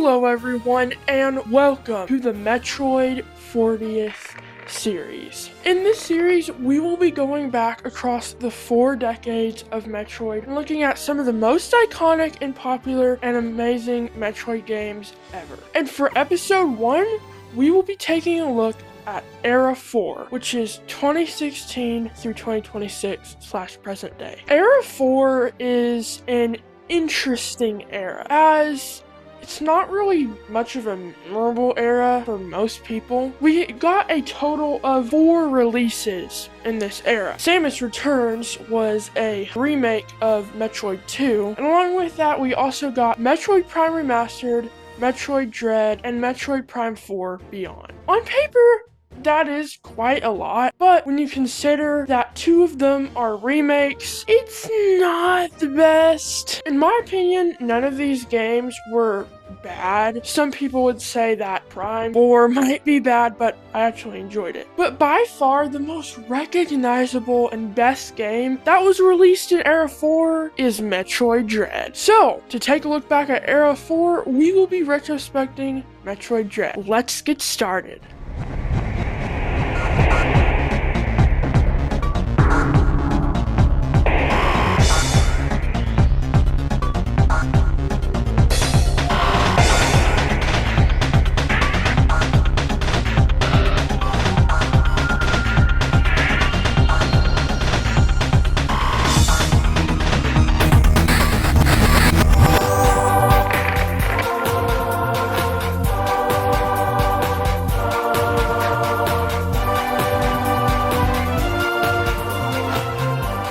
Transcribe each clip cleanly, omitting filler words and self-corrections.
Hello everyone, and welcome to the Metroid 40th series. In this series, we will be going back across the 4 decades of Metroid and looking at some of the most iconic and popular and amazing Metroid games ever. And for episode 1, we will be taking a look at Era 4, which is 2016 through 2026/present day. Era 4 is an interesting era, as it's not really much of a memorable era for most people. We got a total of 4 releases in this era. Samus Returns was a remake of Metroid 2, and along with that we also got Metroid Prime Remastered, Metroid Dread, and Metroid Prime 4 Beyond. On paper, that is quite a lot, but when you consider that 2 of them are remakes, it's not the best. In my opinion, none of these games were bad. Some people would say that Prime 4 might be bad, but I actually enjoyed it. But by far, the most recognizable and best game that was released in Era 4 is Metroid Dread. So, to take a look back at Era 4, we will be retrospecting Metroid Dread. Let's get started.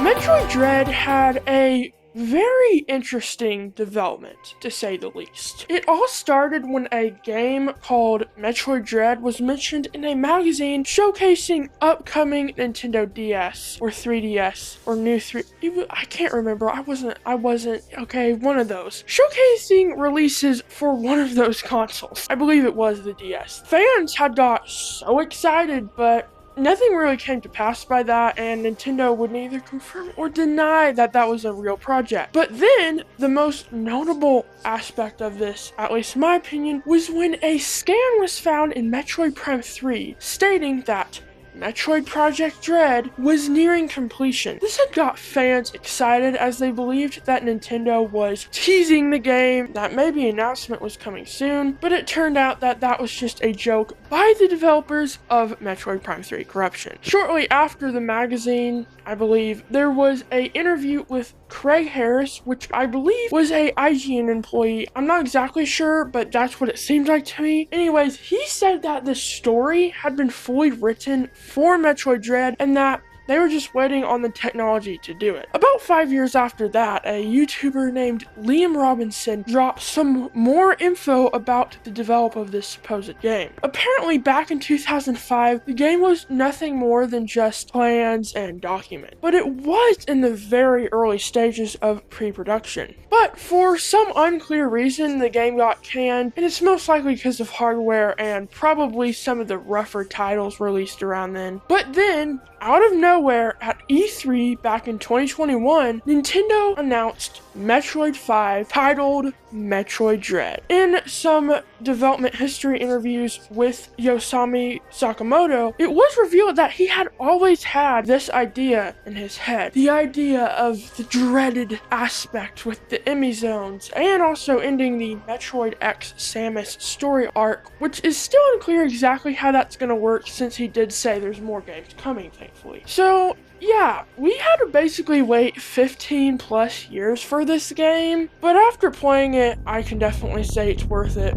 Metroid Dread had a very interesting development, to say the least. It all started when a game called Metroid Dread was mentioned in a magazine showcasing upcoming Nintendo DS or 3DS or new 3. I can't remember. I wasn't. Okay, one of those. Showcasing releases for one of those consoles. I believe it was the DS. Fans had got so excited, but nothing really came to pass by that, and Nintendo would neither confirm or deny that that was a real project. But then, the most notable aspect of this, at least in my opinion, was when a scan was found in Metroid Prime 3 stating that Metroid Project Dread was nearing completion. This had got fans excited as they believed that Nintendo was teasing the game, that maybe an announcement was coming soon, but it turned out that that was just a joke by the developers of Metroid Prime 3 Corruption. Shortly after the magazine, I believe, there was an interview with Craig Harris, which I believe was a IGN employee. I'm not exactly sure, but that's what it seemed like to me. Anyways, he said that the story had been fully written for Metroid Dread and that they were just waiting on the technology to do it. About 5 years after that, a YouTuber named Liam Robinson dropped some more info about the development of this supposed game. Apparently, back in 2005, the game was nothing more than just plans and documents, but it was in the very early stages of pre-production. But for some unclear reason, the game got canned, and it's most likely because of hardware and probably some of the rougher titles released around then. But then, out of nowhere, at E3 back in 2021, Nintendo announced Metroid 5 titled Metroid Dread. In some development history interviews with Yoshimi Sakamoto, it was revealed that he had always had this idea in his head. The idea of the dreaded aspect with the Emmy zones, and also ending the Metroid X Samus story arc, which is still unclear exactly how that's going to work since he did say there's more games coming, thankfully. So, yeah, we had to basically wait 15 plus years for this game, but after playing it, I can definitely say it's worth it.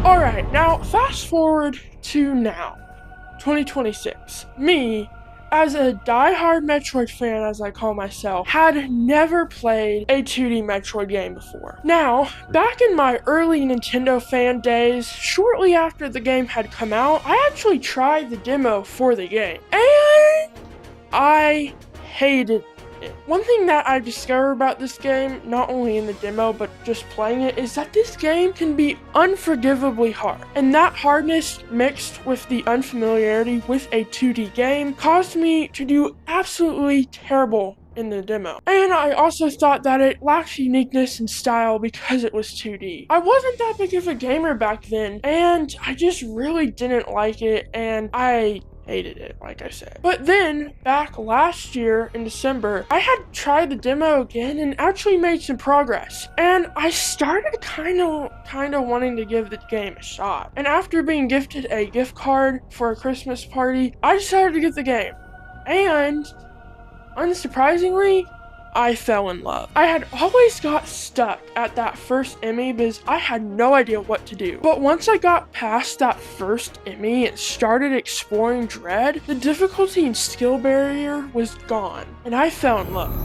Alright, now fast forward to now, 2026. Me, as a die-hard Metroid fan, as I call myself, had never played a 2D Metroid game before. Now, back in my early Nintendo fan days, shortly after the game had come out, I actually tried the demo for the game, and I hated it. One thing that I discovered about this game, not only in the demo but just playing it, is that this game can be unforgivably hard. And that hardness mixed with the unfamiliarity with a 2D game caused me to do absolutely terrible in the demo. And I also thought that it lacked uniqueness and style because it was 2D. I wasn't that big of a gamer back then, and I just really didn't like it, and I hated it, like I said. But then, back last year in December, I had tried the demo again and actually made some progress. And I started kind of wanting to give the game a shot. And after being gifted a gift card for a Christmas party, I decided to get the game. And unsurprisingly, I fell in love. I had always got stuck at that first Emmy because I had no idea what to do. But once I got past that first Emmy and started exploring Dread, the difficulty and skill barrier was gone, and I fell in love.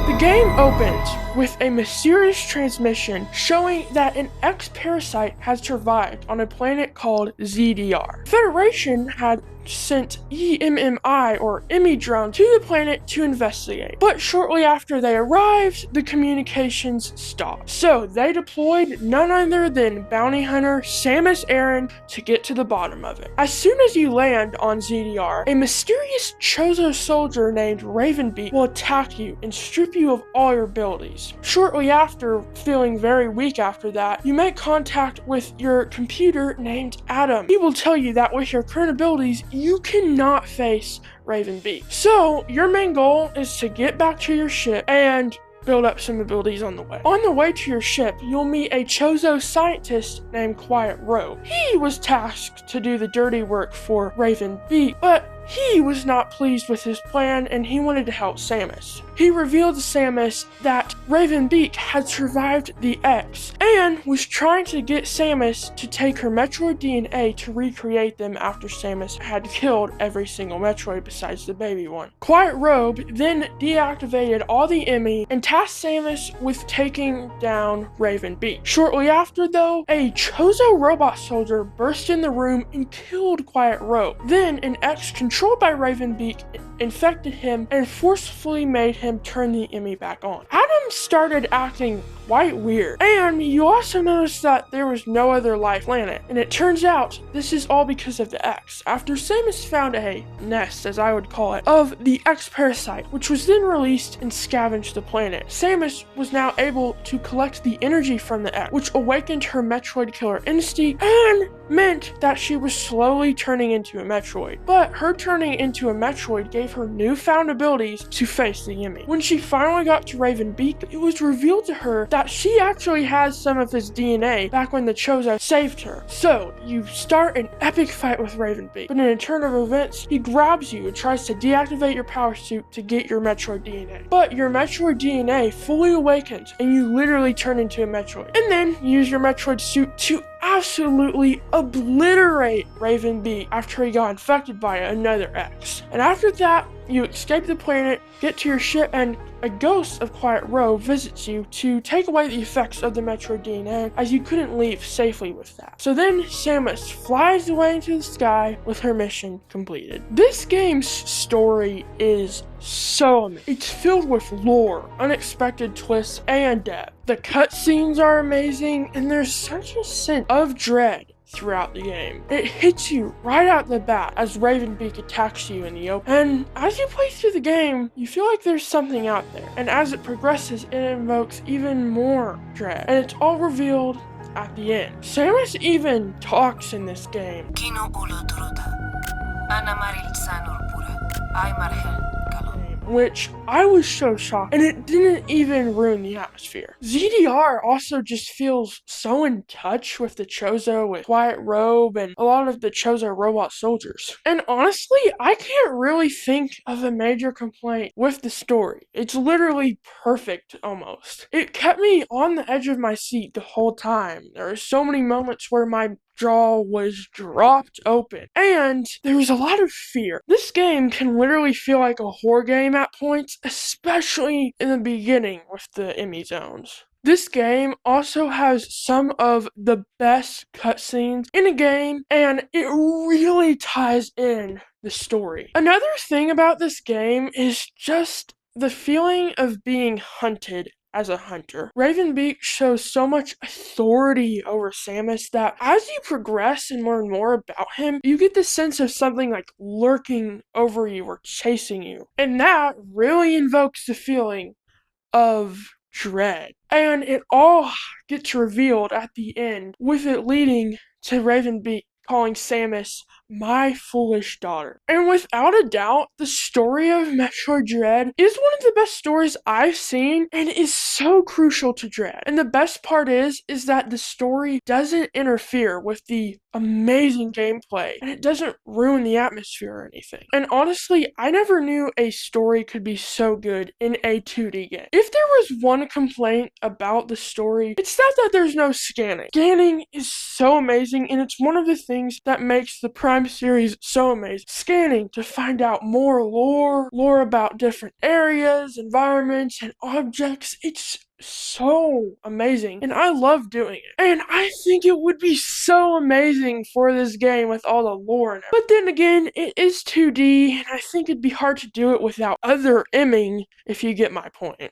The game opens with a mysterious transmission showing that an ex-parasite has survived on a planet called ZDR. Federation had sent EMMI or Emmy drone to the planet to investigate. But shortly after they arrived, the communications stopped. So they deployed none other than bounty hunter Samus Aran to get to the bottom of it. As soon as you land on ZDR, a mysterious Chozo soldier named Ravenbeak will attack you and strip you of all your abilities. Shortly after, feeling very weak after that, you make contact with your computer named Adam. He will tell you that with your current abilities, you cannot face Ravenbeak. So, your main goal is to get back to your ship and build up some abilities on the way. On the way to your ship, you'll meet a Chozo scientist named Quiet Robe. He was tasked to do the dirty work for Ravenbeak, but he was not pleased with his plan and he wanted to help Samus. He revealed to Samus that Ravenbeak had survived the X and was trying to get Samus to take her Metroid DNA to recreate them after Samus had killed every single Metroid besides the baby one. Quiet Robe then deactivated all the Emmy and tasked Samus with taking down Ravenbeak. Shortly after though, a Chozo robot soldier burst in the room and killed Quiet Robe. Then an X controlled by Ravenbeak infected him and forcefully made him turn the Emmy back on. Adam started acting quite weird, and you also noticed that there was no other life planet, and it turns out this is all because of the X. After Samus found a nest, as I would call it, of the X parasite, which was then released and scavenged the planet, Samus was now able to collect the energy from the X, which awakened her Metroid killer instinct and meant that she was slowly turning into a Metroid. But her turning into a Metroid gave her newfound abilities to face the Emmy. When she finally got to Ravenbeak, it was revealed to her that she actually has some of his DNA back when the Chozo saved her. So, you start an epic fight with Ravenbeak, but in a turn of events, he grabs you and tries to deactivate your power suit to get your Metroid DNA. But your Metroid DNA fully awakens and you literally turn into a Metroid. And then use your Metroid suit to absolutely obliterate Ravenbeak after he got infected by another X. And after that, you escape the planet, get to your ship, and a ghost of Quiet Robe visits you to take away the effects of the Metroid DNA, as you couldn't leave safely with that. So then Samus flies away into the sky with her mission completed. This game's story is so amazing. It's filled with lore, unexpected twists, and depth. The cutscenes are amazing, and there's such a sense of dread throughout the game. It hits you right out the bat as Ravenbeak attacks you in the open. And as you play through the game, you feel like there's something out there. And as it progresses, it invokes even more dread. And it's all revealed at the end. Samus even talks in this game. Which I was so shocked, and it didn't even ruin the atmosphere. ZDR also just feels so in touch with the Chozo, with Quiet Robe, and a lot of the Chozo robot soldiers. And honestly, I can't really think of a major complaint with the story. It's literally perfect, almost. It kept me on the edge of my seat the whole time. There are so many moments where my jaw was dropped open, and there was a lot of fear. This game can literally feel like a horror game at points, especially in the beginning with the Emmy zones. This game also has some of the best cutscenes in a game, and it really ties in the story. Another thing about this game is just the feeling of being hunted as a hunter. Ravenbeak shows so much authority over Samus that as you progress and learn more about him, you get the sense of something like lurking over you or chasing you. And that really invokes the feeling of dread. And it all gets revealed at the end, with it leading to Ravenbeak calling Samus my foolish daughter. And without a doubt, the story of Metroid Dread is one of the best stories I've seen and is so crucial to Dread. And the best part is that the story doesn't interfere with the amazing gameplay and it doesn't ruin the atmosphere or anything. And honestly, I never knew a story could be so good in a 2D game. If there was one complaint about the story, it's that there's no scanning. Scanning is so amazing and it's one of the things that makes the Prime series so amazing. Scanning to find out more lore about different areas, environments, and objects. It's so amazing and I love doing it. And I think it would be so amazing for this game with all the lore in it. But then again, it is 2D and I think it'd be hard to do it without other imming, if you get my point.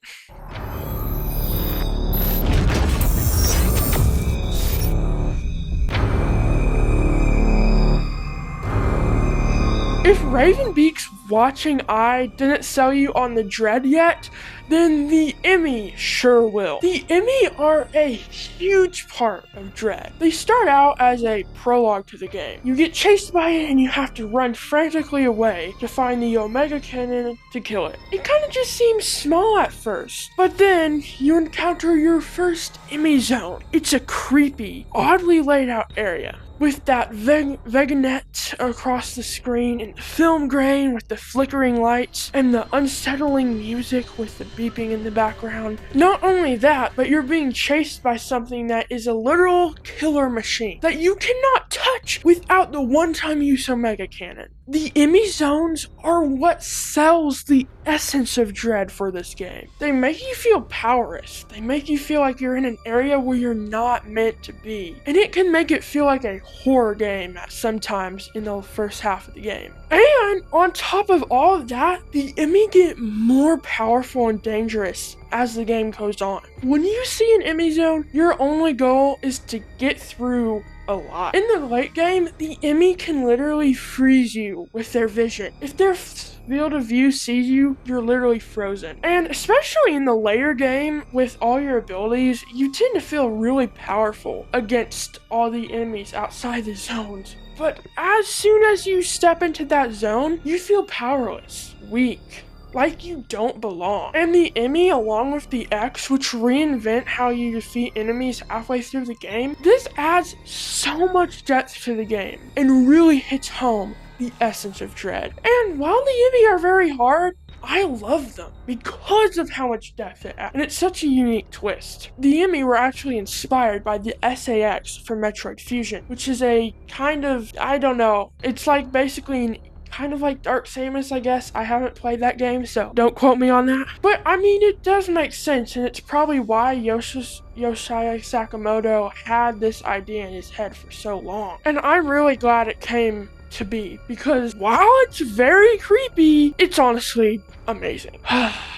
If Ravenbeak's watching eye didn't sell you on the Dread yet, then the Emmy sure will. The Emmy are a huge part of Dread. They start out as a prologue to the game. You get chased by it and you have to run frantically away to find the Omega Cannon to kill it. It kind of just seems small at first, but then you encounter your first Emmy zone. It's a creepy, oddly laid out area with that Veganet across the screen and the film grain with the flickering lights and the unsettling music with the beeping in the background. Not only that, but you're being chased by something that is a literal killer machine that you cannot touch without the one-time use Omega Cannon. The Emmy zones are what sells the essence of Dread for this game. They make you feel powerless. They make you feel like you're in an area where you're not meant to be. And it can make it feel like a horror game at sometimes in the first half of the game. And on top of all of that, the Emmy get more powerful and dangerous as the game goes on. When you see an Emmy zone, your only goal is to get through a lot. In the late game, the Emmy can literally freeze you with their vision. If their field of view sees you, you're literally frozen. And especially in the later game, with all your abilities, you tend to feel really powerful against all the enemies outside the zones. But as soon as you step into that zone, you feel powerless, weak, like you don't belong. And the Emmy, along with the X, which reinvent how you defeat enemies halfway through the game, this adds so much depth to the game and really hits home the essence of Dread. And while the Emmy are very hard, I love them because of how much depth it adds, and it's such a unique twist. The Emmy were actually inspired by the SAX from Metroid Fusion, which is a kind of, I don't know, it's like basically an kind of like Dark Samus, I guess. I haven't played that game, so don't quote me on that. But I mean, it does make sense, and it's probably why Yoshia Sakamoto had this idea in his head for so long. And I'm really glad it came to be, because while it's very creepy, it's honestly amazing.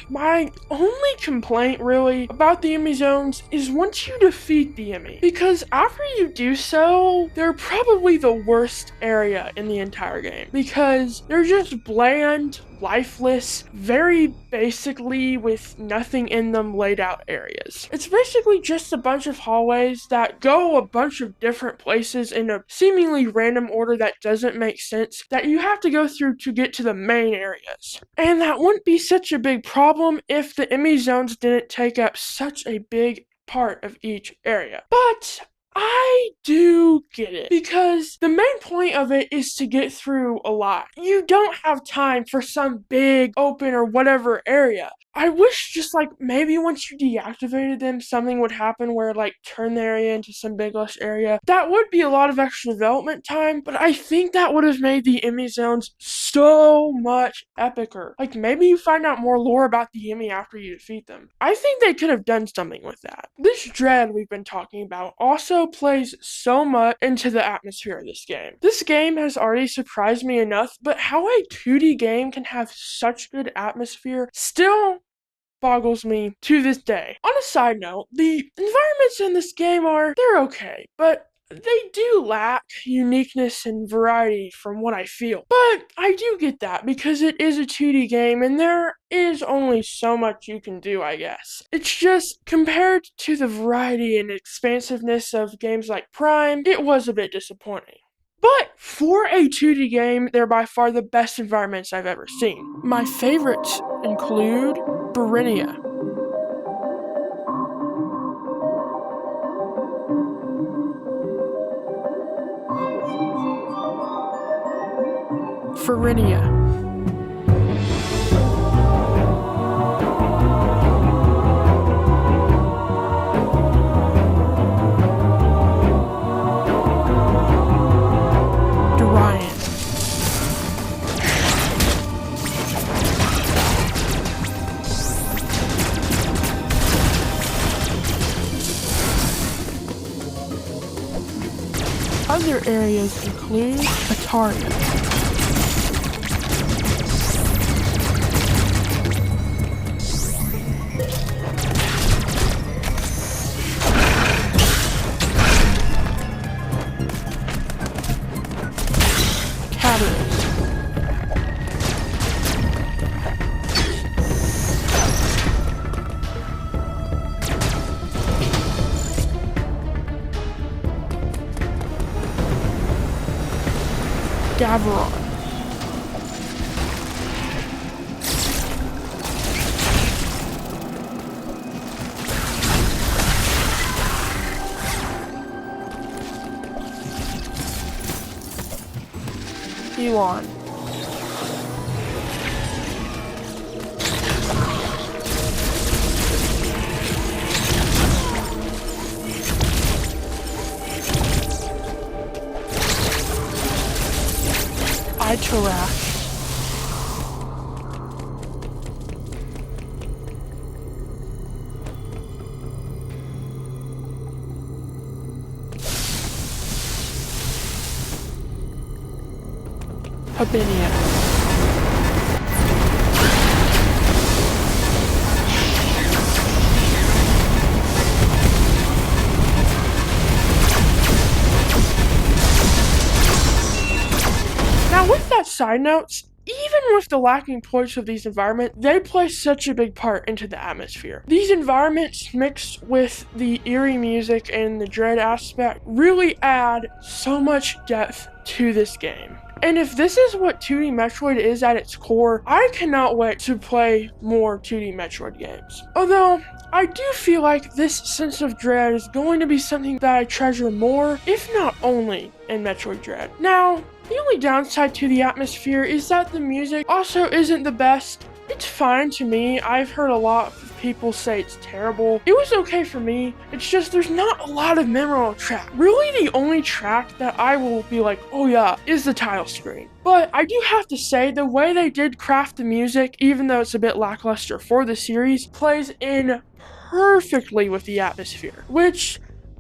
My only complaint really about the Emmy zones is once you defeat the Emmy, because after you do so, they're probably the worst area in the entire game, because they're just bland, lifeless, very basically with nothing in them laid out areas. It's basically just a bunch of hallways that go a bunch of different places in a seemingly random order that doesn't make sense that you have to go through to get to the main areas. And that wouldn't be such a big problem if the Emmy zones didn't take up such a big part of each area. But I do get it, because the main point of it is to get through a lot. You don't have time for some big open or whatever area. I wish just like maybe once you deactivated them, something would happen where like turn the area into some big lush area. That would be a lot of extra development time, but I think that would have made the Emmy zones so much epicer. Like maybe you find out more lore about the Emmy after you defeat them. I think they could have done something with that. This Dread we've been talking about also plays so much into the atmosphere of this game. This game has already surprised me enough, but how a 2D game can have such good atmosphere still boggles me to this day. On a side note, the environments in this game they're okay, but they do lack uniqueness and variety from what I feel. But I do get that because it is a 2D game and there is only so much you can do, I guess. It's just, compared to the variety and expansiveness of games like Prime, it was a bit disappointing. But for a 2D game, they're by far the best environments I've ever seen. My favorites include Barinia, Farinia, Dorian, other areas include Ataria, Catalyst, Gaveron, Elon, Itarash, Habinia, Now, with that side notes, even with the lacking points of these environments, they play such a big part into the atmosphere. These environments, mixed with the eerie music and the dread aspect, really add so much depth to this game. And if this is what 2D Metroid is at its core, I cannot wait to play more 2D Metroid games. Although, I do feel like this sense of dread is going to be something that I treasure more, if not only, in Metroid Dread. Now, the only downside to the atmosphere is that the music also isn't the best. It's fine to me. I've heard a lot of people say it's terrible. It was okay for me. It's just there's not a lot of memorable track. Really, the only track that I will be like, oh yeah, is the title screen. But I do have to say, the way they did craft the music, even though it's a bit lackluster for the series, plays in perfectly with the atmosphere, which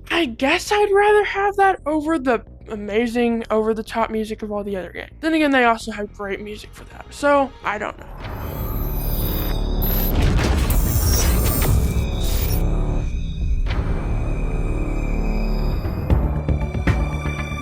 I guess I'd rather have that over the amazing over-the-top music of all the other games. Then again, they also have great music for that, so I don't know.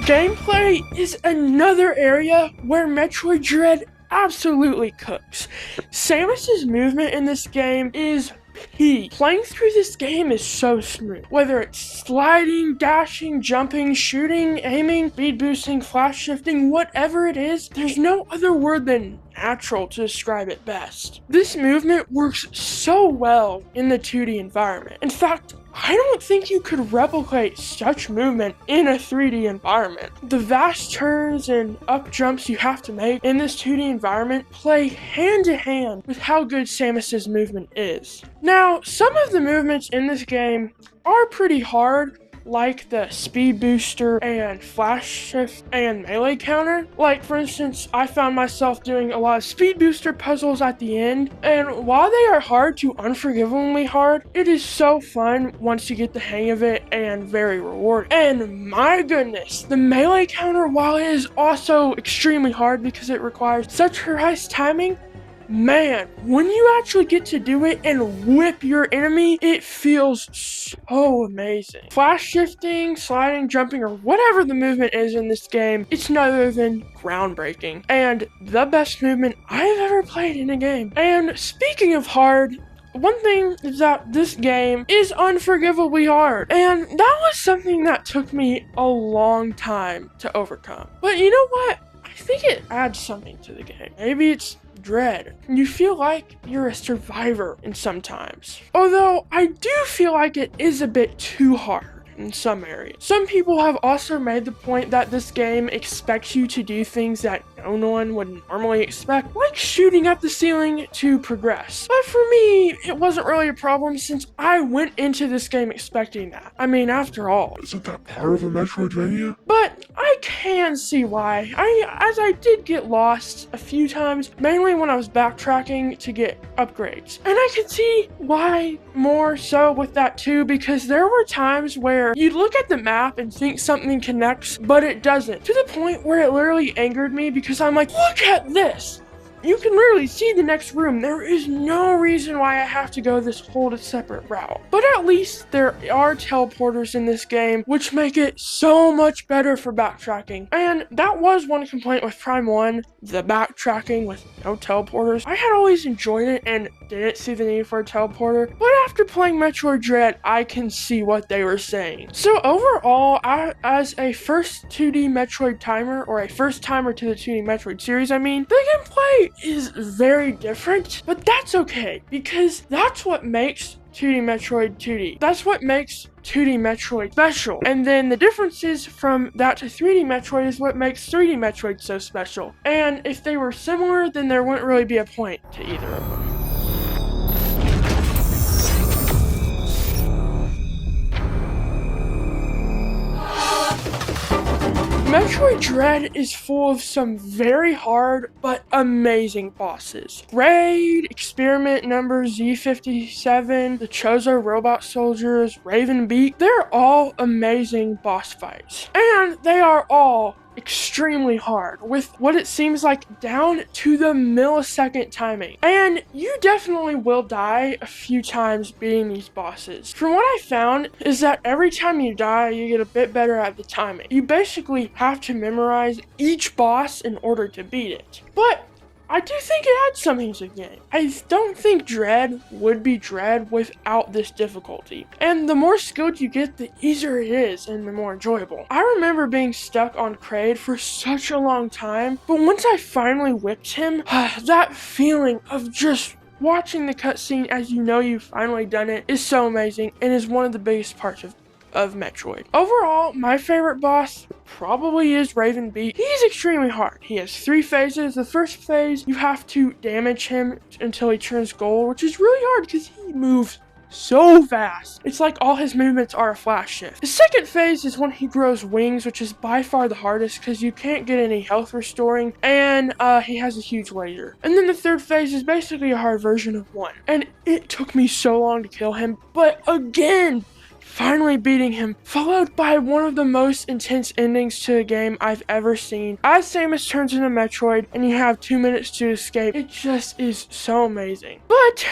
Gameplay is another area where Metroid Dread absolutely cooks. Samus's movement in this game is peak. Playing through this game is so smooth. Whether it's sliding, dashing, jumping, shooting, aiming, speed boosting, flash shifting, whatever it is, there's no other word than natural to describe it best. This movement works so well in the 2D environment. In fact, I don't think you could replicate such movement in a 3D environment. The vast turns and up jumps you have to make in this 2D environment play hand to hand with how good Samus's movement is. Now, some of the movements in this game are pretty hard, like the speed booster and flash shift and melee counter. Like, for instance, I found myself doing a lot of speed booster puzzles at the end, and while they are hard to unforgivably hard, it is so fun once you get the hang of it and very rewarding. And my goodness, the melee counter, while it is also extremely hard because it requires such precise timing, man, when you actually get to do it and whip your enemy, it feels so amazing. Flash shifting, sliding, jumping, or whatever the movement is in this game, it's none other than groundbreaking. And the best movement I've ever played in a game. And speaking of hard, one thing is that this game is unforgivably hard, and that was something that took me a long time to overcome. But you know what? I think it adds something to the game. Maybe it's dread. You feel like you're a survivor in sometimes. Although I do feel like it is a bit too hard in some areas. Some people have also made the point that this game expects you to do things that no one would normally expect, like shooting at the ceiling to progress. But for me, it wasn't really a problem since I went into this game expecting that. I mean, after all, Isn't that part of a Metroidvania? but I can see why. As I did get lost a few times, mainly when I was backtracking to get upgrades. And I can see why more so with that too, because there were times where you'd look at the map and think something connects, but it doesn't. To the point where it literally angered me because I'm like, look at this! You can literally see the next room. There is no reason why I have to go this whole separate route. But at least there are teleporters in this game, which make it so much better for backtracking. And that was one complaint with Prime 1, the backtracking with no teleporters. I had always enjoyed it and didn't see the need for a teleporter, but after playing Metroid Dread, I can see what they were saying. So overall, as a first 2D Metroid timer, or a first timer to the 2D Metroid series, I mean, the gameplay is very different, but that's okay, because that's what makes 2D Metroid 2D. That's what makes 2D Metroid special. And then the differences from that to 3D Metroid is what makes 3D Metroid so special. And if they were similar, then there wouldn't really be a point to either of them. Metroid Dread is full of some very hard but amazing bosses. Raid, Experiment Number Z57, the Chozo Robot Soldiers, Raven Beak, they're all amazing boss fights. And they are all extremely hard, with what it seems like down to the millisecond timing. And you definitely will die a few times beating these bosses. From what I found is that every time you die, you get a bit better at the timing. You basically have to memorize each boss in order to beat it. But I do think it adds something to the game. I don't think Dread would be Dread without this difficulty. And the more skilled you get, the easier it is and the more enjoyable. I remember being stuck on Kraid for such a long time, but once I finally whipped him, that feeling of just watching the cutscene as you know you've finally done it is so amazing and is one of the biggest parts of Metroid. Overall, my favorite boss probably is Raven Beak. He's extremely hard. He has 3 phases. The first phase, you have to damage him until he turns gold, which is really hard because he moves so fast. It's like all his movements are a flash shift. The second phase is when he grows wings, which is by far the hardest because you can't get any health restoring, and he has a huge laser. And then the third phase is basically a hard version of 1. And it took me so long to kill him, but again, finally beating him, followed by one of the most intense endings to a game I've ever seen. As Samus turns into Metroid and you have 2 minutes to escape, it just is so amazing. But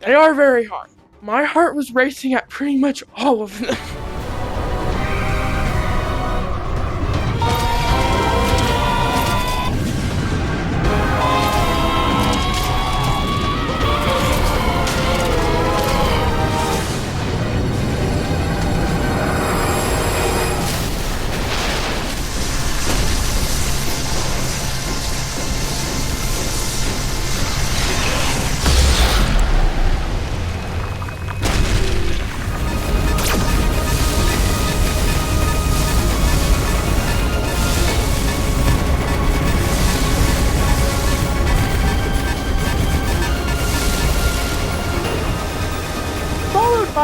they are very hard. My heart was racing at pretty much all of them.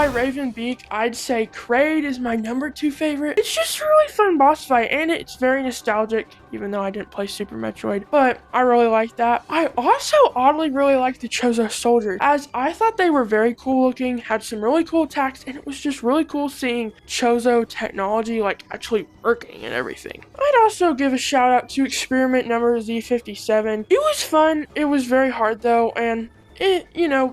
by Ravenbeak, I'd say Kraid is my number 2 favorite. It's just a really fun boss fight, and it's very nostalgic, even though I didn't play Super Metroid, but I really like that. I also oddly really like the Chozo soldiers, as I thought they were very cool looking, had some really cool attacks, and it was just really cool seeing Chozo technology like actually working and everything. I'd also give a shout out to experiment number Z57. It was fun, it was very hard though, and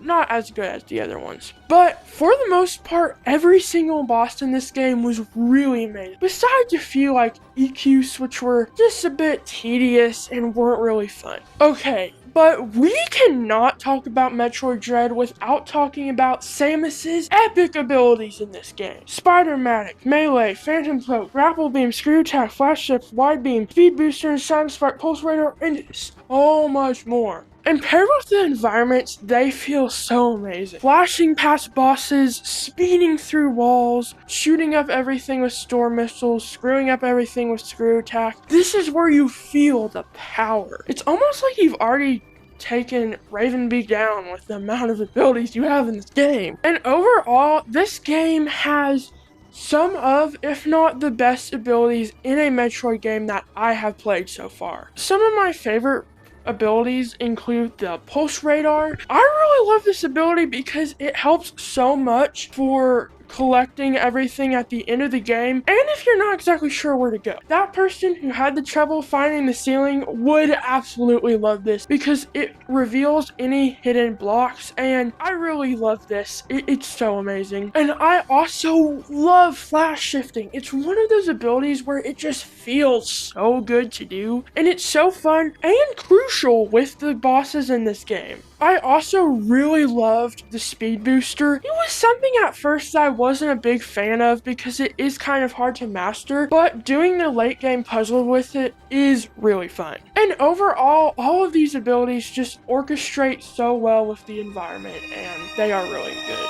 not as good as the other ones. But for the most part, every single boss in this game was really amazing. Besides a few like EQs, which were just a bit tedious and weren't really fun. Okay, but we cannot talk about Metroid Dread without talking about Samus's epic abilities in this game. Spider-Matic, Melee, Phantom Cloak, Grapple Beam, Screw Attack, Flash Shift, Wide Beam, Speed Booster, and Shadow Spark, Pulse Radar, and so much more. And paired with the environments, they feel so amazing. Flashing past bosses, speeding through walls, shooting up everything with storm missiles, screwing up everything with screw attack. This is where you feel the power. It's almost like you've already taken Ravenbeak down with the amount of abilities you have in this game. And overall, this game has some of, if not the best abilities in a Metroid game that I have played so far. Some of my favorite abilities include the Pulse Radar. I really love this ability because it helps so much for collecting everything at the end of the game, and if you're not exactly sure where to go. That person who had the trouble finding the ceiling would absolutely love this because it reveals any hidden blocks, and I really love this. It's so amazing. And I also love flash shifting. It's one of those abilities where it just feels so good to do, and it's so fun and crucial with the bosses in this game. I also really loved the speed booster. It was something at first that I wasn't a big fan of because it is kind of hard to master, but doing the late game puzzle with it is really fun. And overall, all of these abilities just orchestrate so well with the environment, and they are really good.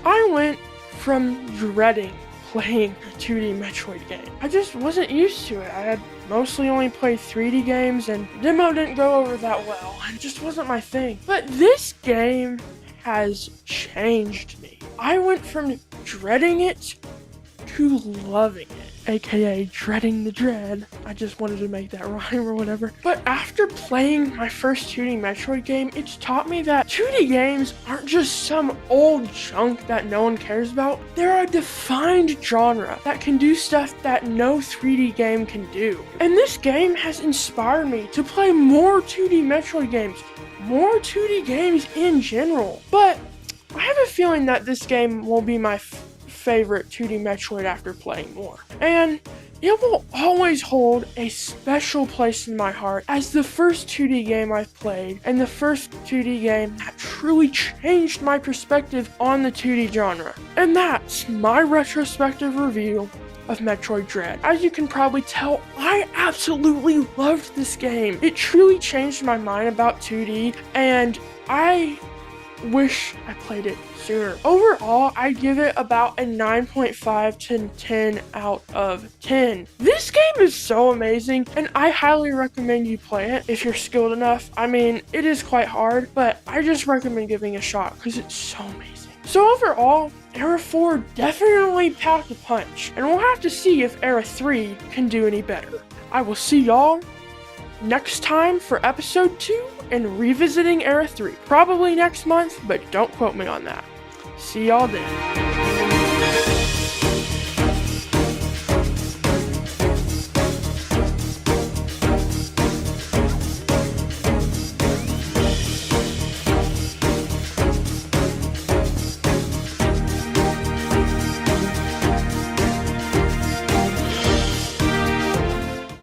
I went from dreading playing a 2D Metroid game. I just wasn't used to it. I had mostly only played 3D games, and demo didn't go over that well. It just wasn't my thing. But this game has changed me. I went from dreading it to loving it. AKA dreading the dread. I just wanted to make that rhyme or whatever. But after playing my first 2D Metroid game, it's taught me that 2D games aren't just some old junk that no one cares about. They're a defined genre that can do stuff that no 3D game can do. And this game has inspired me to play more 2D Metroid games, more 2D games in general. But I have a feeling that this game will be my favorite 2D Metroid after playing more. And it will always hold a special place in my heart as the first 2D game I've played, and the first 2D game that truly changed my perspective on the 2D genre. And that's my retrospective review of Metroid Dread. As you can probably tell, I absolutely loved this game. It truly changed my mind about 2D, and I wish I played it sooner. Overall, I give it about a 9.5 to 10 out of 10. This game is so amazing, and I highly recommend you play it if you're skilled enough. I mean, it is quite hard, but I just recommend giving it a shot because it's so amazing. So overall, Era 4 definitely packed a punch, and we'll have to see if Era 3 can do any better. I will see y'all next time for episode 2 and revisiting Era 3. Probably next month, but don't quote me on that. See y'all then.